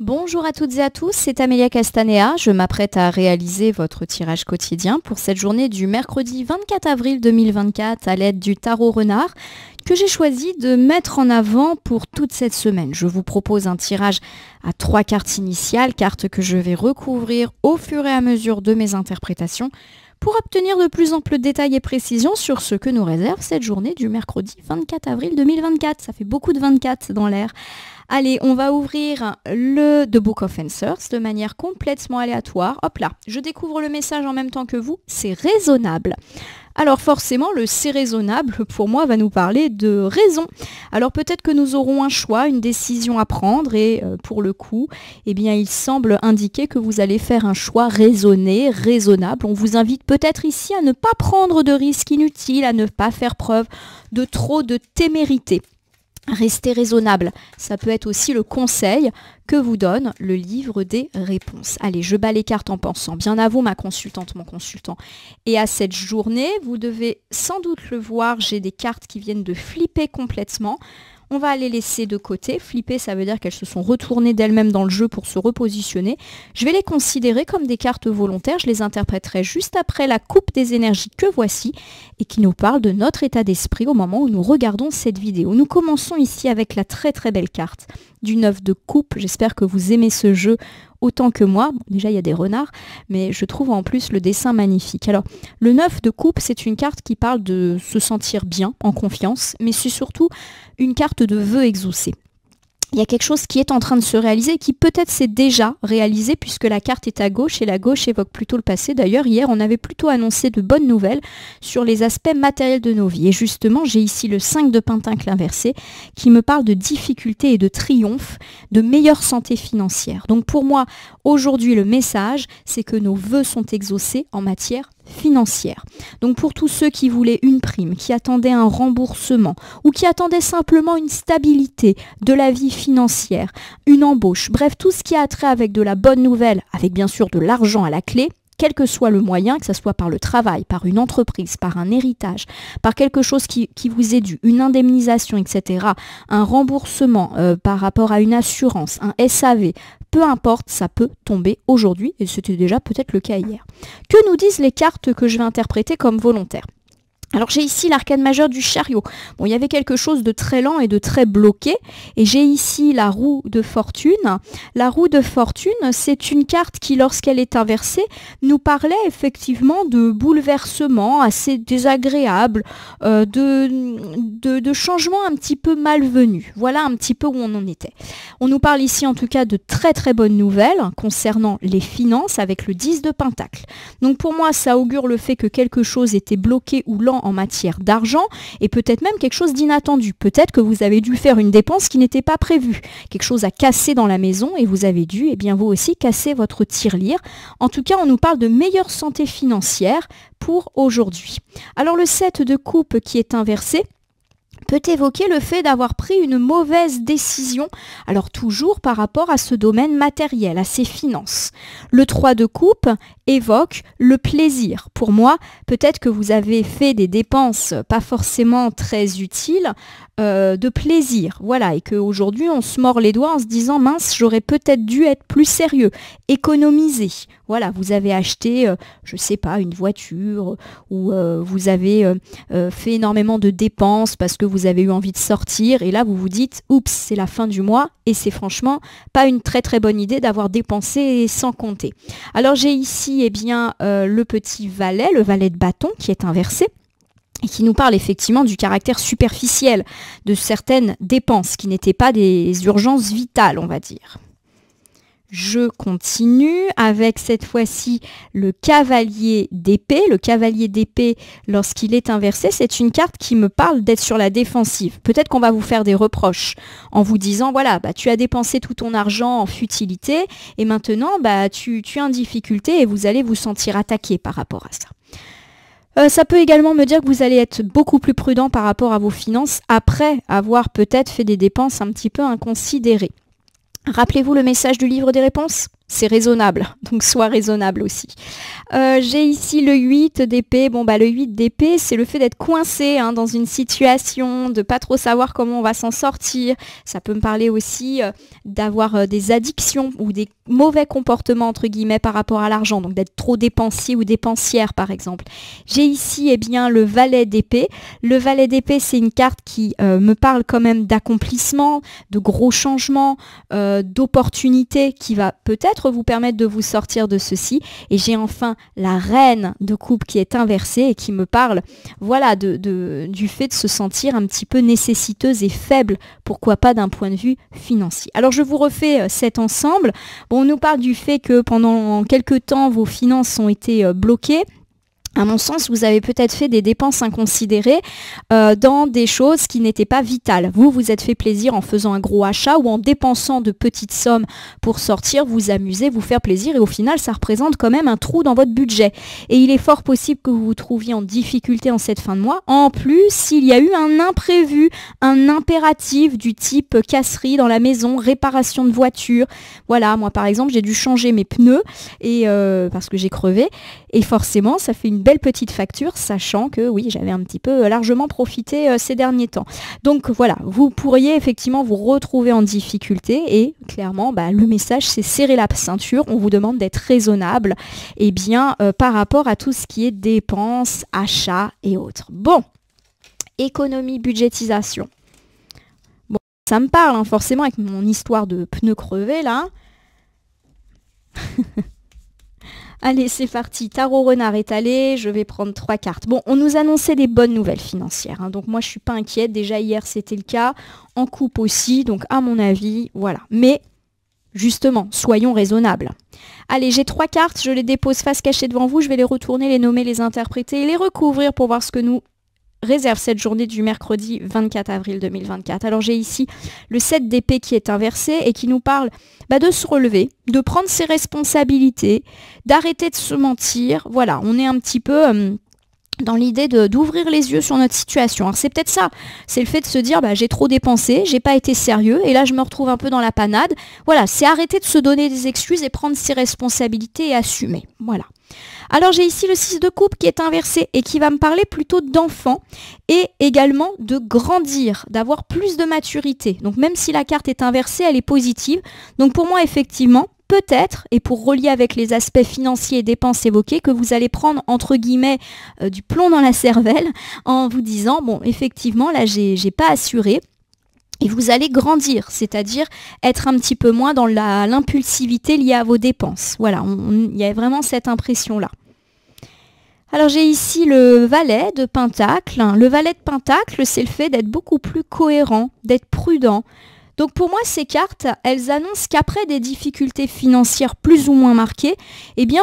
Bonjour à toutes et à tous, c'est Amélia Castanea. Je m'apprête à réaliser votre tirage quotidien pour cette journée du mercredi 24 avril 2024 à l'aide du tarot renard que j'ai choisi de mettre en avant pour toute cette semaine. Je vous propose un tirage à 3 cartes initiales, cartes que je vais recouvrir au fur et à mesure de mes interprétations pour obtenir de plus amples détails et précisions sur ce que nous réserve cette journée du mercredi 24 avril 2024. Ça fait beaucoup de 24 dans l'air. Allez, on va ouvrir le The Book of Answers de manière complètement aléatoire. Hop là, je découvre le message en même temps que vous, c'est raisonnable. Alors forcément, le c'est raisonnable, pour moi, va nous parler de raison. Alors peut-être que nous aurons un choix, une décision à prendre et pour le coup, eh bien, il semble indiquer que vous allez faire un choix raisonné, raisonnable. On vous invite peut-être ici à ne pas prendre de risques inutiles, à ne pas faire preuve de trop de témérité. Restez raisonnable, ça peut être aussi le conseil que vous donne le livre des réponses. Allez, je bats les cartes en pensant bien à vous, ma consultante, mon consultant. Et à cette journée, vous devez sans doute le voir, j'ai des cartes qui viennent de flipper complètement. On va les laisser de côté. Flipper, ça veut dire qu'elles se sont retournées d'elles-mêmes dans le jeu pour se repositionner. Je vais les considérer comme des cartes volontaires. Je les interpréterai juste après la coupe des énergies que voici et qui nous parle de notre état d'esprit au moment où nous regardons cette vidéo. Nous commençons ici avec la très très belle carte du 9 de coupe. J'espère que vous aimez ce jeu autant que moi. Bon, déjà, il y a des renards, mais je trouve en plus le dessin magnifique. Alors, le 9 de coupe, c'est une carte qui parle de se sentir bien, en confiance, mais c'est surtout une carte de vœux exaucés. Il y a quelque chose qui est en train de se réaliser, qui peut-être s'est déjà réalisé puisque la carte est à gauche et la gauche évoque plutôt le passé. D'ailleurs, hier, on avait plutôt annoncé de bonnes nouvelles sur les aspects matériels de nos vies. Et justement, j'ai ici le 5 de Pentacle inversé qui me parle de difficultés et de triomphe, de meilleure santé financière. Donc pour moi, aujourd'hui, le message, c'est que nos vœux sont exaucés en matière financière. Donc pour tous ceux qui voulaient une prime, qui attendaient un remboursement ou qui attendaient simplement une stabilité de la vie financière, une embauche, bref, tout ce qui a trait avec de la bonne nouvelle, avec bien sûr de l'argent à la clé, quel que soit le moyen, que ce soit par le travail, par une entreprise, par un héritage, par quelque chose qui vous est dû, une indemnisation, etc., un remboursement par rapport à une assurance, un SAV, peu importe, ça peut tomber aujourd'hui, et c'était déjà peut-être le cas hier. Que nous disent les cartes que je vais interpréter comme volontaires ? Alors j'ai ici l'arcane majeure du chariot. Bon, il y avait quelque chose de très lent et de très bloqué. Et j'ai ici la roue de fortune. La roue de fortune, c'est une carte qui, lorsqu'elle est inversée, nous parlait effectivement de bouleversements assez désagréables, de changements un petit peu malvenus. Voilà un petit peu où on en était. On nous parle ici en tout cas de très très bonnes nouvelles concernant les finances avec le 10 de Pentacle. Donc pour moi, ça augure le fait que quelque chose était bloqué ou lent en matière d'argent et peut-être même quelque chose d'inattendu. Peut-être que vous avez dû faire une dépense qui n'était pas prévue. Quelque chose a cassé dans la maison et vous avez dû, eh bien vous aussi, casser votre tirelire. En tout cas, on nous parle de meilleure santé financière pour aujourd'hui. Alors le 7 de coupe qui est inversé peut évoquer le fait d'avoir pris une mauvaise décision, alors toujours par rapport à ce domaine matériel, à ses finances. Le 3 de coupe évoque le plaisir. Pour moi, peut-être que vous avez fait des dépenses pas forcément très utiles, de plaisir, voilà, et qu'aujourd'hui on se mord les doigts en se disant mince, j'aurais peut-être dû être plus sérieux, économiser. Voilà, vous avez acheté, je sais pas, une voiture ou vous avez fait énormément de dépenses parce que vous avez eu envie de sortir et là vous vous dites oups, c'est la fin du mois et c'est franchement pas une très très bonne idée d'avoir dépensé sans compter. Alors j'ai ici eh bien le petit valet, le valet de bâton qui est inversé et qui nous parle effectivement du caractère superficiel de certaines dépenses qui n'étaient pas des urgences vitales, on va dire. Je continue avec cette fois-ci le cavalier d'épée. Le cavalier d'épée, lorsqu'il est inversé, c'est une carte qui me parle d'être sur la défensive. Peut-être qu'on va vous faire des reproches en vous disant, voilà, bah, tu as dépensé tout ton argent en futilité et maintenant, bah, tu es en difficulté et vous allez vous sentir attaqué par rapport à ça. Ça peut également me dire que vous allez être beaucoup plus prudent par rapport à vos finances après avoir peut-être fait des dépenses un petit peu inconsidérées. Rappelez-vous le message du livre des réponses? C'est raisonnable, donc sois raisonnable aussi. J'ai ici le 8 d'épée. Bon, bah, le 8 d'épée, c'est le fait d'être coincé dans une situation, de pas trop savoir comment on va s'en sortir. Ça peut me parler aussi d'avoir des addictions ou des mauvais comportements, entre guillemets, par rapport à l'argent, donc d'être trop dépensier ou dépensière, par exemple. J'ai ici, eh bien, le valet d'épée. Le valet d'épée, c'est une carte qui me parle quand même d'accomplissement, de gros changements, d'opportunités qui va peut-être vous permettre de vous sortir de ceci. Et j'ai enfin la reine de coupe qui est inversée et qui me parle, voilà, du fait de se sentir un petit peu nécessiteuse et faible, pourquoi pas d'un point de vue financier. Alors je vous refais cet ensemble. Bon, on nous parle du fait que pendant quelques temps, vos finances ont été bloquées. À mon sens, vous avez peut-être fait des dépenses inconsidérées dans des choses qui n'étaient pas vitales. Vous vous êtes fait plaisir en faisant un gros achat ou en dépensant de petites sommes pour sortir, vous amuser, vous faire plaisir et au final, ça représente quand même un trou dans votre budget. Et il est fort possible que vous vous trouviez en difficulté en cette fin de mois. En plus, s'il y a eu un imprévu, un impératif du type casserie dans la maison, réparation de voiture. Voilà, moi par exemple, j'ai dû changer mes pneus et parce que j'ai crevé. Et forcément, ça fait une belle petite facture, sachant que oui, j'avais un petit peu largement profité ces derniers temps. Donc voilà, vous pourriez effectivement vous retrouver en difficulté et clairement, le message, c'est serrer la ceinture. On vous demande d'être raisonnable par rapport à tout ce qui est dépenses, achats et autres. Bon, économie, budgétisation. Bon, ça me parle forcément avec mon histoire de pneus crevés là. Allez, c'est parti. Tarot renard étalé, je vais prendre 3 cartes. Bon, on nous annonçait des bonnes nouvelles financières. Donc moi, je suis pas inquiète. Déjà hier, c'était le cas. En coupe aussi. Donc à mon avis, voilà. Mais justement, soyons raisonnables. Allez, j'ai 3 cartes. Je les dépose face cachée devant vous. Je vais les retourner, les nommer, les interpréter et les recouvrir pour voir ce que nous réserve cette journée du mercredi 24 avril 2024. Alors j'ai ici le 7 d'épée qui est inversé et qui nous parle de se relever, de prendre ses responsabilités, d'arrêter de se mentir. Voilà, on est un petit peu dans l'idée d'ouvrir les yeux sur notre situation. Alors c'est peut-être ça, c'est le fait de se dire j'ai trop dépensé, j'ai pas été sérieux et là je me retrouve un peu dans la panade. Voilà, c'est arrêter de se donner des excuses et prendre ses responsabilités et assumer. Voilà. Alors j'ai ici le 6 de coupe qui est inversé et qui va me parler plutôt d'enfant et également de grandir, d'avoir plus de maturité. Donc même si la carte est inversée, elle est positive. Donc pour moi effectivement, peut-être, et pour relier avec les aspects financiers et dépenses évoqués, que vous allez prendre entre guillemets du plomb dans la cervelle en vous disant bon effectivement là j'ai pas assuré. Et vous allez grandir, c'est-à-dire être un petit peu moins dans l'impulsivité liée à vos dépenses. Voilà, il y a vraiment cette impression-là. Alors j'ai ici le valet de pentacle. Le valet de pentacle, c'est le fait d'être beaucoup plus cohérent, d'être prudent. Donc pour moi, ces cartes, elles annoncent qu'après des difficultés financières plus ou moins marquées,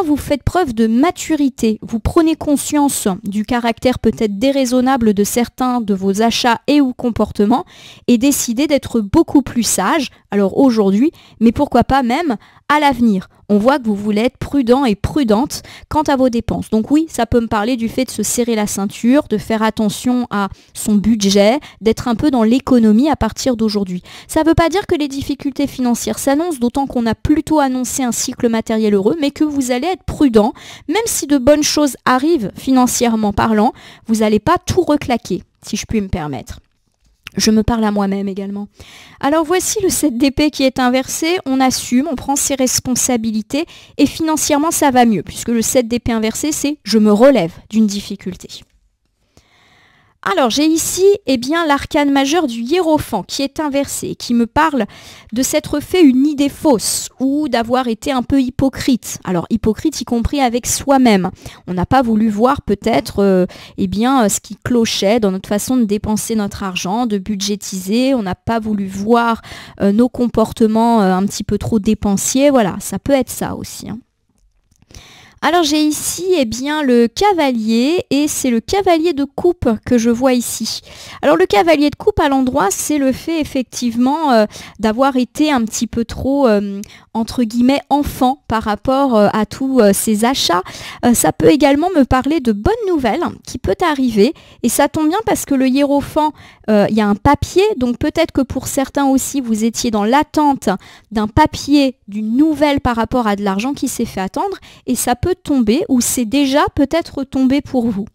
vous faites preuve de maturité. Vous prenez conscience du caractère peut-être déraisonnable de certains de vos achats et ou comportements et décidez d'être beaucoup plus sage, alors aujourd'hui, mais pourquoi pas même à l'avenir. On voit que vous voulez être prudent et prudente quant à vos dépenses. Donc oui, ça peut me parler du fait de se serrer la ceinture, de faire attention à son budget, d'être un peu dans l'économie à partir d'aujourd'hui. Ça ne veut pas dire que les difficultés financières s'annoncent, d'autant qu'on a plutôt annoncé un cycle matériel heureux, mais que vous allez être prudent, même si de bonnes choses arrivent financièrement parlant, vous n'allez pas tout reclaquer, si je puis me permettre. Je me parle à moi-même également. Alors voici le 7 d'épée qui est inversé, on assume, on prend ses responsabilités et financièrement ça va mieux puisque le 7 d'épée inversé c'est je me relève d'une difficulté. Alors j'ai ici l'arcane majeur du hiérophant qui est inversé, qui me parle de s'être fait une idée fausse ou d'avoir été un peu hypocrite. Alors hypocrite y compris avec soi-même. On n'a pas voulu voir peut-être ce qui clochait dans notre façon de dépenser notre argent, de budgétiser. On n'a pas voulu voir nos comportements un petit peu trop dépensiers. Voilà, ça peut être ça aussi. Alors j'ai ici eh bien, le cavalier et c'est le cavalier de coupe que je vois ici. Alors le cavalier de coupe à l'endroit, c'est le fait effectivement d'avoir été un petit peu trop entre guillemets enfant par rapport à tous ces achats. Ça peut également me parler de bonnes nouvelles qui peut arriver et ça tombe bien parce que le hiérophant, il y a un papier, donc peut-être que pour certains aussi vous étiez dans l'attente d'un papier, d'une nouvelle par rapport à de l'argent qui s'est fait attendre et ça peut tomber ou c'est déjà peut-être tombé pour vous.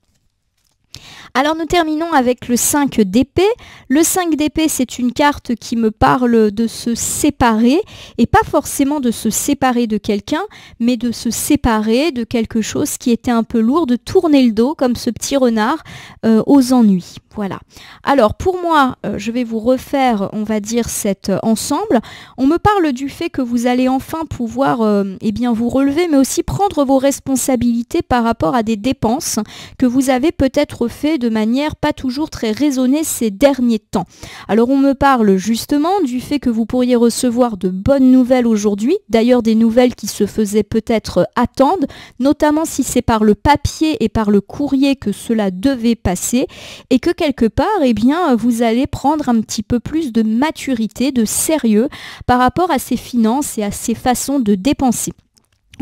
Alors nous terminons avec le 5 d'épée. Le 5 d'épée, c'est une carte qui me parle de se séparer, et pas forcément de se séparer de quelqu'un, mais de se séparer de quelque chose qui était un peu lourd, de tourner le dos comme ce petit renard aux ennuis. Voilà. Alors pour moi, je vais vous refaire, on va dire, cet ensemble. On me parle du fait que vous allez enfin pouvoir eh bien, vous relever, mais aussi prendre vos responsabilités par rapport à des dépenses que vous avez peut-être fait de manière pas toujours très raisonnée ces derniers temps. Alors on me parle justement du fait que vous pourriez recevoir de bonnes nouvelles aujourd'hui, d'ailleurs des nouvelles qui se faisaient peut-être attendre, notamment si c'est par le papier et par le courrier que cela devait passer, et que quelque part, eh bien, vous allez prendre un petit peu plus de maturité, de sérieux par rapport à ces finances et à ces façons de dépenser.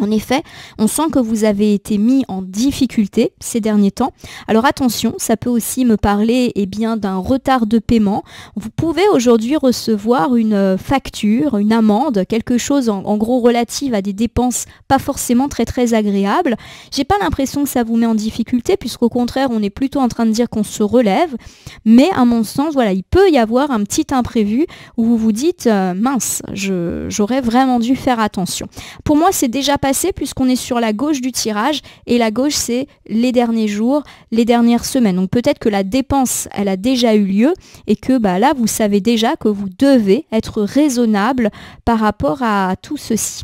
En effet, on sent que vous avez été mis en difficulté ces derniers temps. Alors attention, ça peut aussi me parler eh bien, d'un retard de paiement. Vous pouvez aujourd'hui recevoir une facture, une amende, quelque chose en gros relative à des dépenses pas forcément très agréables. J'ai pas l'impression que ça vous met en difficulté, puisqu'au contraire, on est plutôt en train de dire qu'on se relève. Mais à mon sens, voilà, il peut y avoir un petit imprévu où vous vous dites mince, j'aurais vraiment dû faire attention. Pour moi, c'est déjà passé puisqu'on est sur la gauche du tirage et la gauche c'est les derniers jours, les dernières semaines. Donc peut-être que la dépense elle a déjà eu lieu et que là vous savez déjà que vous devez être raisonnable par rapport à tout ceci.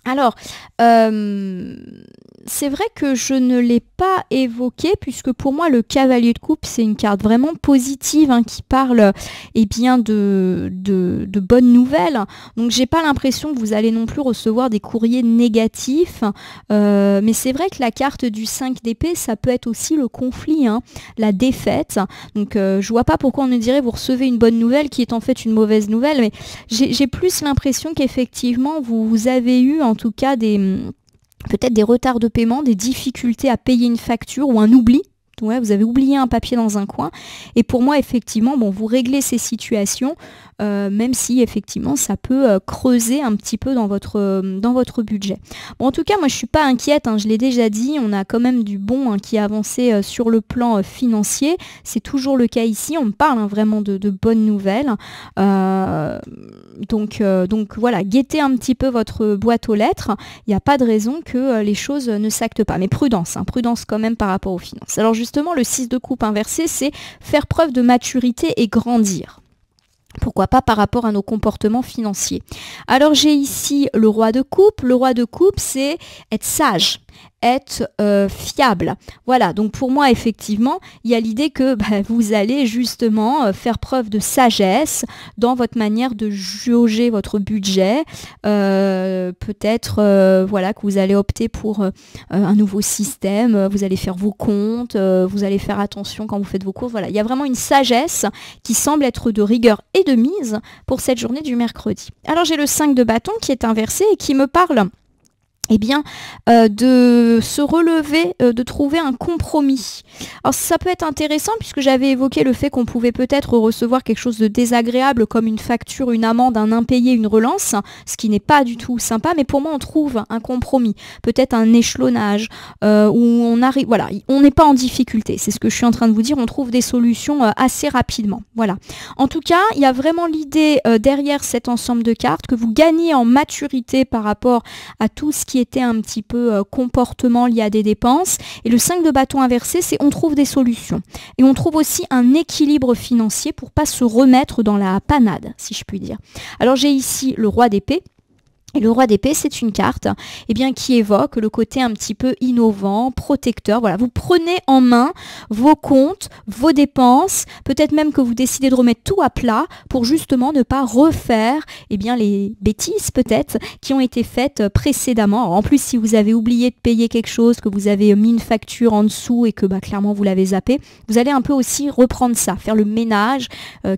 Alors, c'est vrai que je ne l'ai pas évoqué puisque pour moi le cavalier de coupe c'est une carte vraiment positive qui parle eh bien, de bonnes nouvelles. Donc j'ai pas l'impression que vous allez non plus recevoir des courriers négatifs, mais c'est vrai que la carte du 5 d'épée ça peut être aussi le conflit, la défaite. Donc je vois pas pourquoi on me dirait vous recevez une bonne nouvelle qui est en fait une mauvaise nouvelle, mais j'ai plus l'impression qu'effectivement vous avez eu en tout cas peut-être des retards de paiement, des difficultés à payer une facture ou un oubli. Ouais, vous avez oublié un papier dans un coin. Et pour moi, effectivement, vous réglez ces situations, même si effectivement ça peut creuser un petit peu dans votre budget. Bon, en tout cas, moi je suis pas inquiète, je l'ai déjà dit, on a quand même du bon qui a avancé sur le plan financier. C'est toujours le cas ici, on me parle vraiment de bonnes nouvelles. Donc voilà, guettez un petit peu votre boîte aux lettres. Il n'y a pas de raison que les choses ne s'actent pas. Mais prudence, prudence quand même par rapport aux finances. Alors justement, le 6 de coupe inversé, c'est faire preuve de maturité et grandir. Pourquoi pas par rapport à nos comportements financiers. Alors j'ai ici le roi de coupe. Le roi de coupe, c'est être sage, être fiable. Voilà, donc pour moi, effectivement, il y a l'idée que vous allez justement faire preuve de sagesse dans votre manière de jauger votre budget. Peut-être voilà, que vous allez opter pour un nouveau système, vous allez faire vos comptes, vous allez faire attention quand vous faites vos courses. Voilà, il y a vraiment une sagesse qui semble être de rigueur et de mise pour cette journée du mercredi. Alors j'ai le 5 de bâton qui est inversé et qui me parle eh bien, de se relever, de trouver un compromis. Alors ça peut être intéressant puisque j'avais évoqué le fait qu'on pouvait peut-être recevoir quelque chose de désagréable comme une facture, une amende, un impayé, une relance, ce qui n'est pas du tout sympa, mais pour moi on trouve un compromis, peut-être un échelonnage, où on arrive, voilà, on n'est pas en difficulté, c'est ce que je suis en train de vous dire, on trouve des solutions assez rapidement. Voilà. En tout cas, il y a vraiment l'idée derrière cet ensemble de cartes que vous gagnez en maturité par rapport à tout ce qui était un petit peu comportement lié à des dépenses. Et le 5 de bâton inversé, c'est on trouve des solutions. Et on trouve aussi un équilibre financier pour pas se remettre dans la panade, si je puis dire. Alors j'ai ici le roi d'épée. Et le roi d'épée, c'est une carte qui évoque le côté un petit peu innovant, protecteur. Voilà, vous prenez en main vos comptes, vos dépenses, peut-être même que vous décidez de remettre tout à plat pour justement ne pas refaire les bêtises peut-être qui ont été faites précédemment. Alors, en plus, si vous avez oublié de payer quelque chose, que vous avez mis une facture en dessous et que clairement vous l'avez zappé, vous allez un peu aussi reprendre ça, faire le ménage.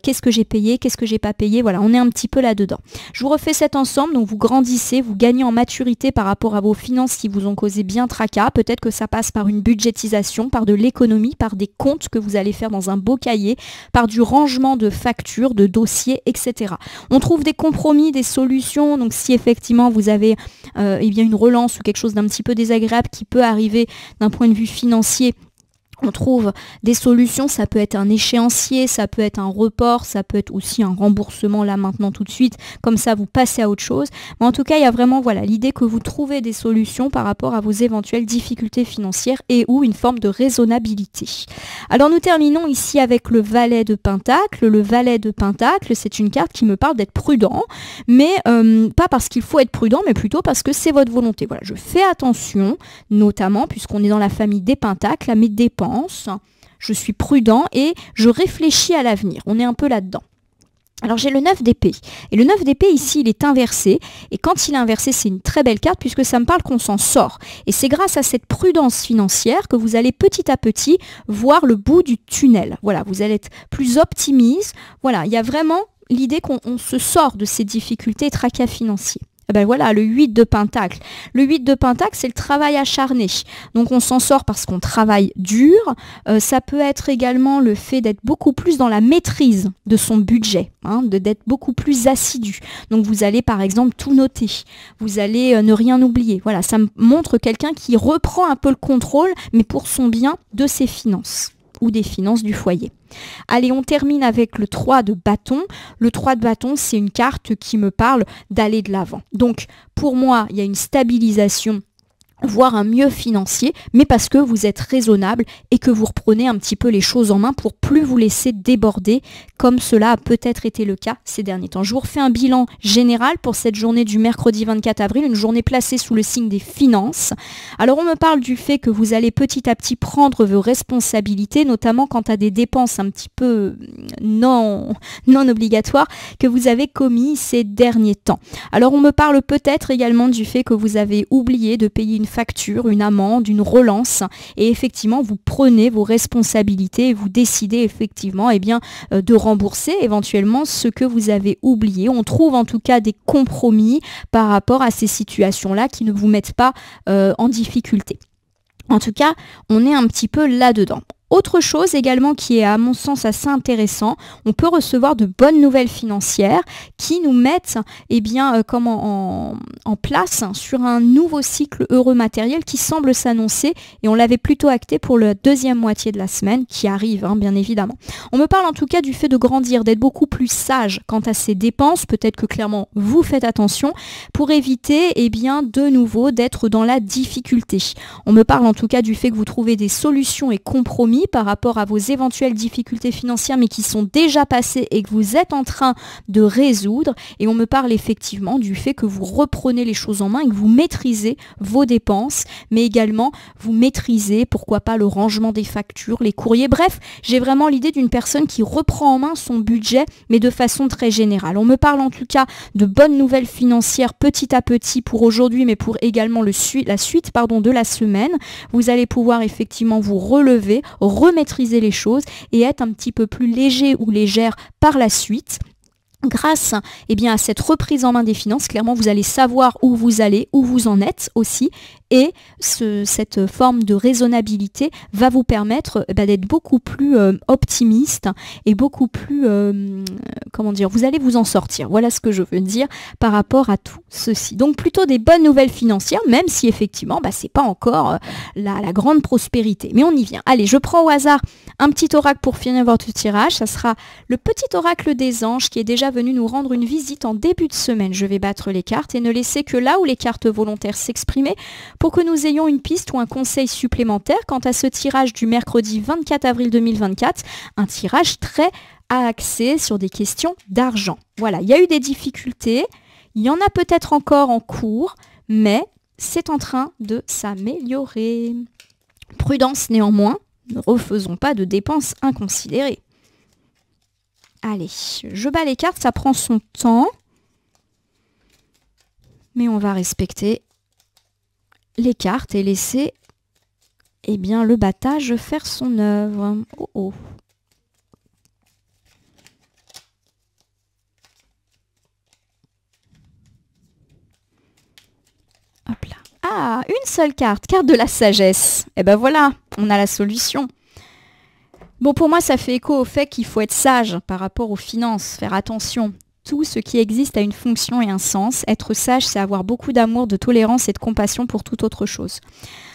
Qu'est-ce que j'ai payé, qu'est-ce que j'ai pas payé? Voilà, on est un petit peu là-dedans. Je vous refais cet ensemble, donc vous grandissez, vous gagnez en maturité par rapport à vos finances qui vous ont causé bien tracas. Peut-être que ça passe par une budgétisation, par de l'économie, par des comptes que vous allez faire dans un beau cahier, par du rangement de factures, de dossiers, etc. On trouve des compromis, des solutions. Donc si effectivement vous avez une relance ou quelque chose d'un petit peu désagréable qui peut arriver d'un point de vue financier, on trouve des solutions, ça peut être un échéancier, ça peut être un report, ça peut être aussi un remboursement là maintenant tout de suite, comme ça vous passez à autre chose. Mais en tout cas, il y a vraiment l'idée que vous trouvez des solutions par rapport à vos éventuelles difficultés financières et ou une forme de raisonnabilité. Alors nous terminons ici avec le valet de Pentacle. Le valet de Pentacle, c'est une carte qui me parle d'être prudent, mais pas parce qu'il faut être prudent, mais plutôt parce que c'est votre volonté. Voilà, je fais attention, notamment puisqu'on est dans la famille des Pentacles, à mes dépenses. Je suis prudent et je réfléchis à l'avenir. On est un peu là-dedans. Alors j'ai le 9 d'épée. Et le 9 d'épée ici, il est inversé. Et quand il est inversé, c'est une très belle carte puisque ça me parle qu'on s'en sort. Et c'est grâce à cette prudence financière que vous allez petit à petit voir le bout du tunnel. Voilà, vous allez être plus optimiste. Voilà, il y a vraiment l'idée qu'on se sort de ces difficultés et tracas financiers. Voilà, le 8 de Pentacle. Le 8 de Pentacle, c'est le travail acharné. Donc on s'en sort parce qu'on travaille dur. Ça peut être également le fait d'être beaucoup plus dans la maîtrise de son budget, d'être beaucoup plus assidu. Donc vous allez par exemple tout noter. Vous allez ne rien oublier. Voilà, ça me montre quelqu'un qui reprend un peu le contrôle, mais pour son bien de ses finances ou des finances du foyer. Allez, on termine avec le 3 de bâton. Le 3 de bâton, c'est une carte qui me parle d'aller de l'avant. Donc, pour moi, il y a une stabilisation, voire un mieux financier, mais parce que vous êtes raisonnable et que vous reprenez un petit peu les choses en main pour plus vous laisser déborder, comme cela a peut-être été le cas ces derniers temps. Je vous refais un bilan général pour cette journée du mercredi 24 avril, une journée placée sous le signe des finances. Alors on me parle du fait que vous allez petit à petit prendre vos responsabilités, notamment quant à des dépenses un petit peu non obligatoires que vous avez commis ces derniers temps. Alors on me parle peut-être également du fait que vous avez oublié de payer une facture, une amende, une relance, et effectivement vous prenez vos responsabilités et vous décidez effectivement de rembourser éventuellement ce que vous avez oublié. On trouve en tout cas des compromis par rapport à ces situations-là qui ne vous mettent pas en difficulté. En tout cas, on est un petit peu là-dedans. Autre chose également qui est à mon sens assez intéressant, on peut recevoir de bonnes nouvelles financières qui nous mettent en place sur un nouveau cycle heureux matériel qui semble s'annoncer et on l'avait plutôt acté pour la deuxième moitié de la semaine qui arrive bien évidemment. On me parle en tout cas du fait de grandir, d'être beaucoup plus sage quant à ses dépenses, peut-être que clairement vous faites attention pour éviter de nouveau d'être dans la difficulté. On me parle en tout cas du fait que vous trouvez des solutions et compromis par rapport à vos éventuelles difficultés financières mais qui sont déjà passées et que vous êtes en train de résoudre, et on me parle effectivement du fait que vous reprenez les choses en main et que vous maîtrisez vos dépenses, mais également vous maîtrisez pourquoi pas le rangement des factures, les courriers, bref, j'ai vraiment l'idée d'une personne qui reprend en main son budget mais de façon très générale. On me parle en tout cas de bonnes nouvelles financières petit à petit pour aujourd'hui mais pour également la suite de la semaine. Vous allez pouvoir effectivement vous relever, remaîtriser les choses et être un petit peu plus léger ou légère par la suite. Grâce à cette reprise en main des finances, clairement vous allez savoir où vous allez, où vous en êtes aussi, et cette forme de raisonnabilité va vous permettre d'être beaucoup plus optimiste et beaucoup plus, vous allez vous en sortir. Voilà ce que je veux dire par rapport à tout ceci. Donc plutôt des bonnes nouvelles financières, même si effectivement c'est pas encore la grande prospérité. Mais on y vient. Allez, je prends au hasard un petit oracle pour finir votre tirage. Ça sera le petit oracle des anges qui est déjà venu nous rendre une visite en début de semaine. Je vais battre les cartes et ne laisser que là où les cartes volontaires s'exprimer pour que nous ayons une piste ou un conseil supplémentaire quant à ce tirage du mercredi 24 avril 2024, un tirage très axé sur des questions d'argent. Voilà, il y a eu des difficultés, Il y en a peut-être encore en cours, mais c'est en train de s'améliorer. Prudence néanmoins, ne refaisons pas de dépenses inconsidérées. Allez, je bats les cartes, ça prend son temps. Mais on va respecter les cartes et laisser le battage faire son œuvre. Oh oh. Hop là. Ah, une seule carte de la sagesse. Et ben voilà, on a la solution. Bon, pour moi, ça fait écho au fait qu'il faut être sage par rapport aux finances, faire attention. Tout ce qui existe a une fonction et un sens. Être sage, c'est avoir beaucoup d'amour, de tolérance et de compassion pour toute autre chose.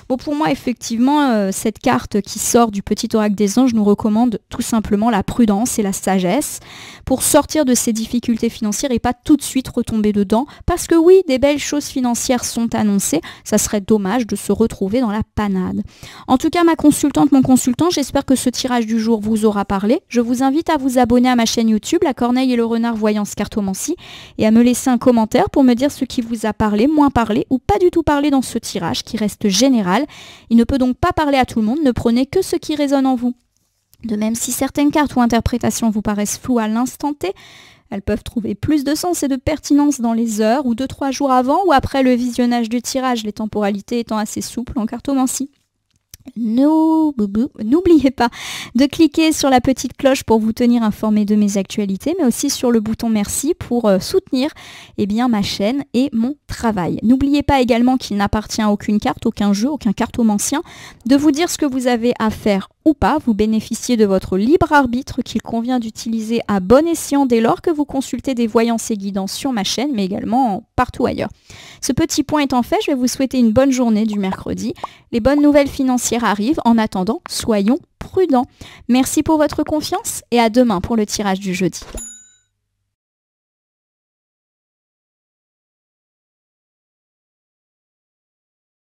Bon, pour moi, effectivement, cette carte qui sort du petit oracle des anges nous recommande tout simplement la prudence et la sagesse pour sortir de ces difficultés financières et pas tout de suite retomber dedans. Parce que oui, des belles choses financières sont annoncées. Ça serait dommage de se retrouver dans la panade. En tout cas, ma consultante, mon consultant, j'espère que ce tirage du jour vous aura parlé. Je vous invite à vous abonner à ma chaîne YouTube, La Corneille et le Renard Voyance Cartomancie, et à me laisser un commentaire pour me dire ce qui vous a parlé, moins parlé ou pas du tout parlé dans ce tirage qui reste général. Il ne peut donc pas parler à tout le monde, ne prenez que ce qui résonne en vous. De même, si certaines cartes ou interprétations vous paraissent floues à l'instant T, elles peuvent trouver plus de sens et de pertinence dans les heures ou 2-3 jours avant ou après le visionnage du tirage, les temporalités étant assez souples en cartomancie. N'oubliez pas de cliquer sur la petite cloche pour vous tenir informé de mes actualités, mais aussi sur le bouton merci pour soutenir ma chaîne et mon travail. N'oubliez pas également qu'il n'appartient à aucune carte, aucun jeu, aucun cartomancien de vous dire ce que vous avez à faire ou pas. Vous bénéficiez de votre libre arbitre qu'il convient d'utiliser à bon escient dès lors que vous consultez des voyances et guidances sur ma chaîne, mais également partout ailleurs. Ce petit point étant fait, je vais vous souhaiter une bonne journée du mercredi. Les bonnes nouvelles financières arrivent. En attendant, soyons prudents. Merci pour votre confiance et à demain pour le tirage du jeudi.